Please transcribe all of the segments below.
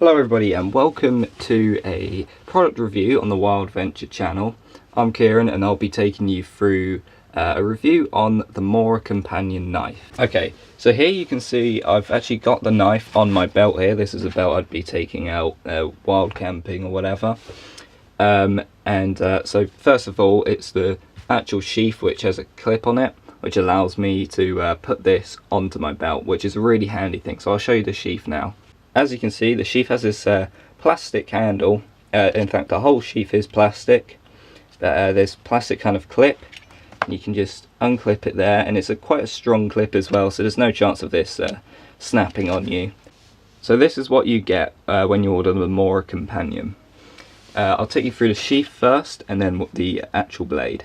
Hello everybody and welcome to a product review on the Wild Venture channel. I'm Kieran and I'll be taking you through a review on the Mora companion knife. Okay, so here you can see I've actually got the knife on my belt here. This is a belt I'd be taking out wild camping or whatever. So first of all, it's the actual sheath which has a clip on it, which allows me to put this onto my belt, which is a really handy thing. So I'll show you the sheath now. As you can see, the sheath has this plastic handle. In fact, the whole sheath is plastic. There's plastic kind of clip. You can just unclip it there, and it's quite a strong clip as well, so there's no chance of this snapping on you. So this is what you get when you order the Mora companion. I'll take you through the sheath first, and then the actual blade.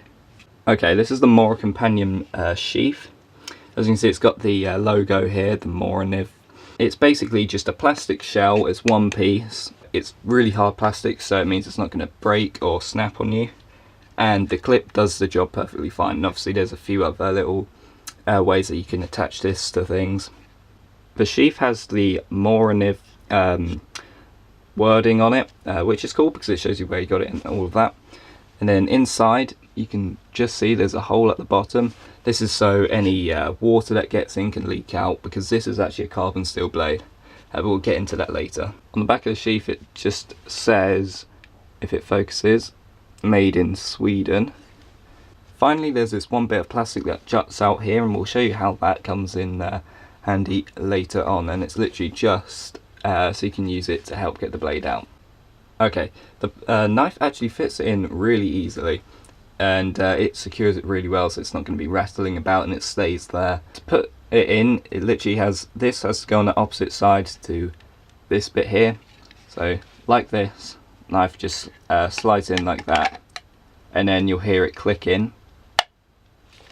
Okay, this is the Mora companion sheath. As you can see, it's got the logo here, the Mora. It's basically just a plastic shell. It's one piece. It's really hard plastic, so it means it's not going to break or snap on you. And the clip does the job perfectly fine. And obviously there's a few other little ways that you can attach this to things. The sheath has the Mora wording on it, which is cool because it shows you where you got it and all of that. And then inside you can just see there's a hole at the bottom. This is so any water that gets in can leak out, because this is actually a carbon steel blade. But we'll get into that later. On the back of the sheath it just says, if it focuses, made in Sweden. Finally, there's this one bit of plastic that juts out here, and we'll show you how that comes in handy later on. And it's literally just so you can use it to help get the blade out. Okay, the knife actually fits in really easily, and it secures it really well, so it's not going to be rattling about, and it stays there. To put it in, it literally has to go on the opposite side to this bit here. So like this, knife just slides in like that, and then you'll hear it click in,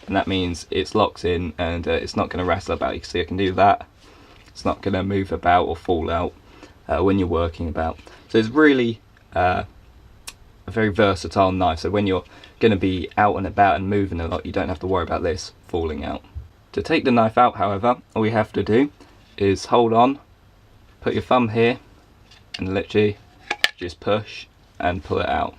and that means it's locked in, and it's not going to rattle about. You can see I can do that. It's not going to move about or fall out when you're working about. So it's really a very versatile knife, so when you're going to be out and about and moving a lot, you don't have to worry about this falling out. To take the knife out, however, all you have to do is hold on, put your thumb here, and literally just push and pull it out.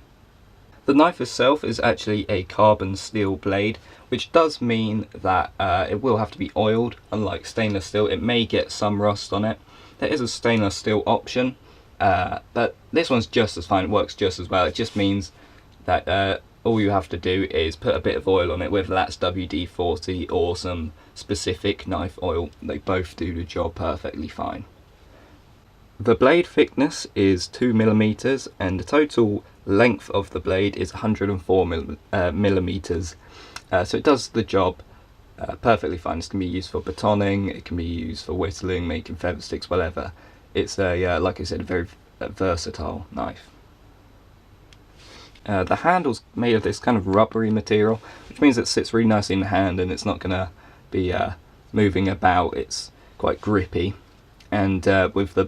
The knife itself is actually a carbon steel blade, which does mean that it will have to be oiled. Unlike stainless steel, it may get some rust on it. There is a stainless steel option, but this one's just as fine. It works just as well. It just means that all you have to do is put a bit of oil on it, whether that's WD-40 or some specific knife oil. They both do the job perfectly fine. The blade thickness is 2mm, and the total length of the blade is 104 millimeters. So it does the job perfectly fine. This can be used for batoning, it can be used for whittling, making feather sticks, whatever. It's a, like I said, a very versatile knife. The handle's made of this kind of rubbery material, which means it sits really nicely in the hand, and it's not going to be moving about. It's quite grippy, and with the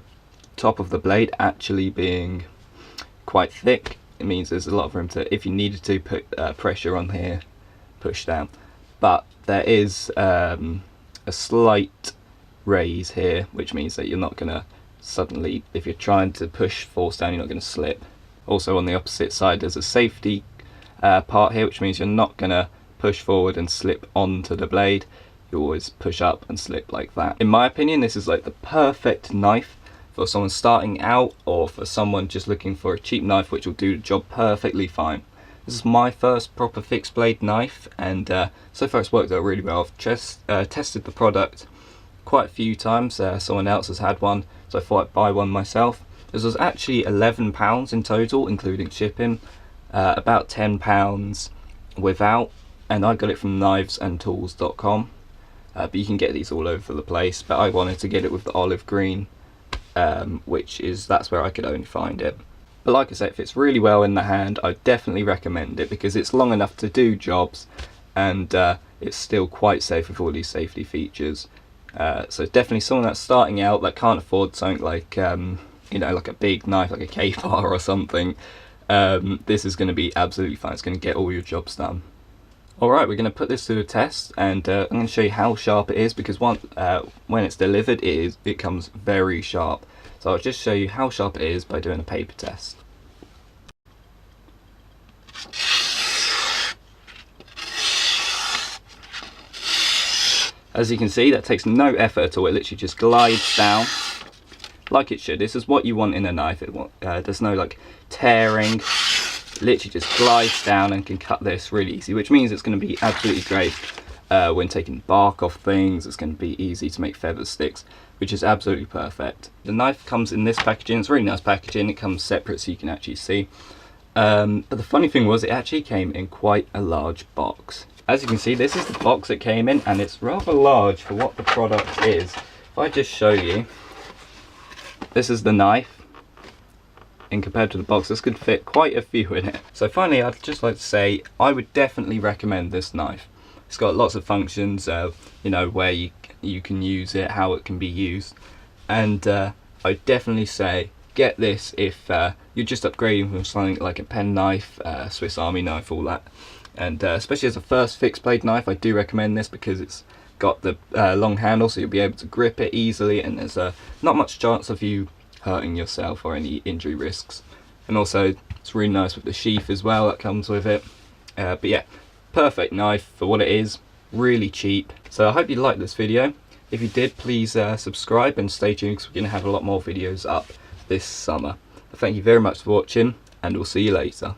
top of the blade actually being quite thick, it means there's a lot of room to, if you needed to, put pressure on here, push down. But there is a slight raise here, which means that you're not going to suddenly, if you're trying to push force down, you're not going to slip. Also on the opposite side there's a safety part here, which means you're not going to push forward and slip onto the blade. You always push up and slip like that. In my opinion, this is like the perfect knife for someone starting out, or for someone just looking for a cheap knife which will do the job perfectly fine. This is my first proper fixed blade knife, and so far it's worked out really well. I've just tested the product quite a few times. Someone else has had one, so I thought I'd buy one myself. This was actually £11 in total, including shipping, about £10 without, and I got it from knivesandtools.com. But you can get these all over the place, but I wanted to get it with the olive green, that's where I could only find it. But like I said, it fits really well in the hand. I definitely recommend it because it's long enough to do jobs, and it's still quite safe with all these safety features. So definitely someone that's starting out that can't afford something like like a big knife like a K-bar or something, this is going to be absolutely fine. It's going to get all your jobs done. Alright, we're going to put this to the test, and I'm going to show you how sharp it is, because when it's delivered it comes very sharp. So I'll just show you how sharp it is by doing a paper test. As you can see, that takes no effort at all. It literally just glides down like it should. This is what you want in a knife. There's no like tearing. It literally just glides down and can cut this really easy, which means it's going to be absolutely great when taking bark off things. It's going to be easy to make feather sticks, which is absolutely perfect. The knife comes in this packaging. It's really nice packaging. It comes separate so you can actually see. But the funny thing was, it actually came in quite a large box. As you can see, this is the box it came in, and it's rather large for what the product is. If I just show you, this is the knife, and compared to the box, this could fit quite a few in it. So finally, I'd just like to say, I would definitely recommend this knife. It's got lots of functions, you know, where you can use it, how it can be used, and I'd definitely say get this if you're just upgrading from something like a pen knife, Swiss Army knife, all that. And especially as a first fixed blade knife, I do recommend this because it's got the long handle, so you'll be able to grip it easily, and there's not much chance of you hurting yourself or any injury risks. And also, it's really nice with the sheath as well that comes with it. But yeah, perfect knife for what it is, really cheap. So I hope you liked this video. If you did, please subscribe and stay tuned because we're going to have a lot more videos up this summer. Thank you very much for watching, and we'll see you later.